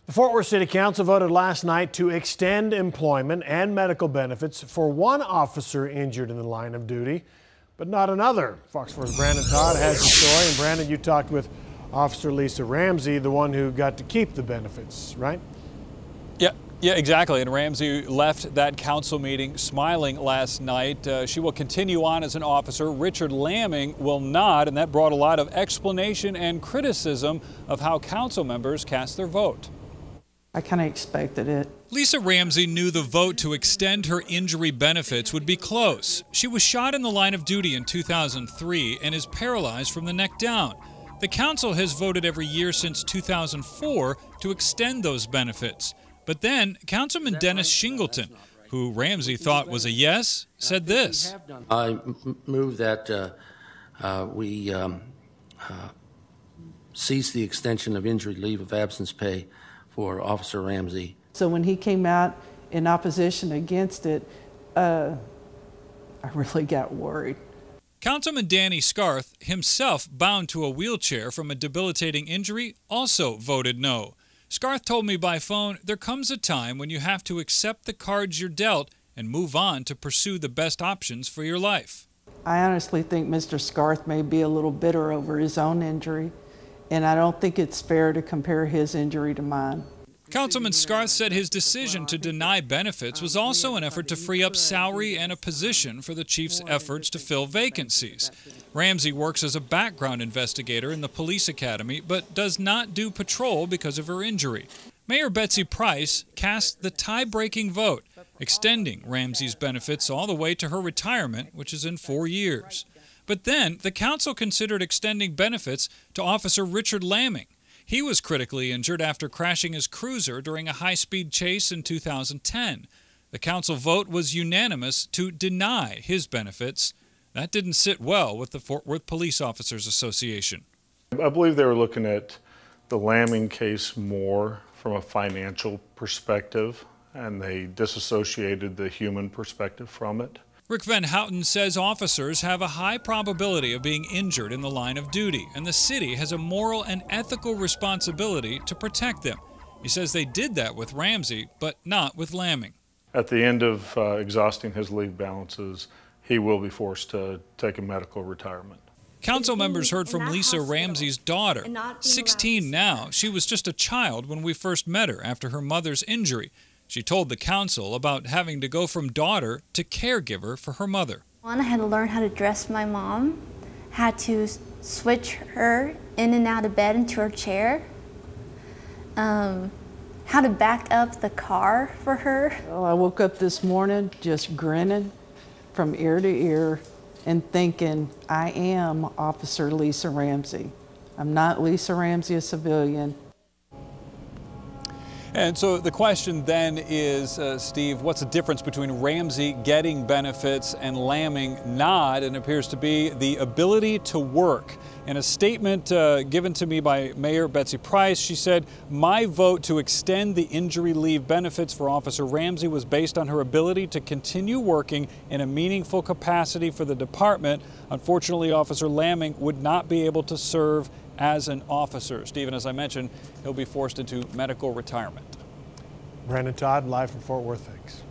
The Fort Worth City Council voted last night to extend employment and medical benefits for one officer injured in the line of duty, but not another. Fox 4's Brandon Todd has the story. And Brandon, you talked with Officer Lisa Ramsey, the one who got to keep the benefits, right? Yeah, exactly. And Ramsey left that council meeting smiling last night. She will continue on as an officer. Richard Lamming will not, and that brought a lot of explanation and criticism of how council members cast their vote. I kind of expected it. Lisa Ramsey knew the vote to extend her injury benefits would be close. She was shot in the line of duty in 2003 and is paralyzed from the neck down. The council has voted every year since 2004 to extend those benefits. But then Councilman Dennis Shingleton, who Ramsey thought was a yes, said this. I move that we cease the extension of injury leave of absence pay for Officer Ramsey. So when he came out in opposition against it, I really got worried. Councilman Danny Scarth, himself bound to a wheelchair from a debilitating injury, also voted no. Scarth told me by phone, there comes a time when you have to accept the cards you're dealt and move on to pursue the best options for your life. I honestly think Mr. Scarth may be a little bitter over his own injury, and I don't think it's fair to compare his injury to mine. Councilman Scarth said his decision to deny benefits was also an effort to free up salary and a position for the chief's efforts to fill vacancies. Ramsey works as a background investigator in the police academy, but does not do patrol because of her injury. Mayor Betsy Price cast the tie-breaking vote, extending Ramsey's benefits all the way to her retirement, which is in 4 years. But then the council considered extending benefits to Officer Richard Lamming. He was critically injured after crashing his cruiser during a high-speed chase in 2010. The council vote was unanimous to deny his benefits. That didn't sit well with the Fort Worth Police Officers Association. I believe they were looking at the Lamming case more from a financial perspective, and they disassociated the human perspective from it. Rick Van Houten says officers have a high probability of being injured in the line of duty, and the city has a moral and ethical responsibility to protect them. He says they did that with Ramsey, but not with Lamming. At the end of exhausting his leave balances, he will be forced to take a medical retirement. Council members heard from Lisa Ramsey's daughter. 16 now, she was just a child when we first met her after her mother's injury. She told the council about having to go from daughter to caregiver for her mother. I had to learn how to dress my mom, had to switch her in and out of bed into her chair, how to back up the car for her. Well, I woke up this morning just grinning from ear to ear and thinking, I am Officer Lisa Ramsey. I'm not Lisa Ramsey, a civilian. And so the question then is, Steve, what's the difference between Ramsey getting benefits and Lamming not? And it appears to be the ability to work. In a statement given to me by Mayor Betsy Price, she said, my vote to extend the injury leave benefits for Officer Ramsey was based on her ability to continue working in a meaningful capacity for the department. Unfortunately, Officer Lamming would not be able to serve as an officer. Stephen, as I mentioned, he'll be forced into medical retirement. Brandon Todd, live from Fort Worth. Thanks.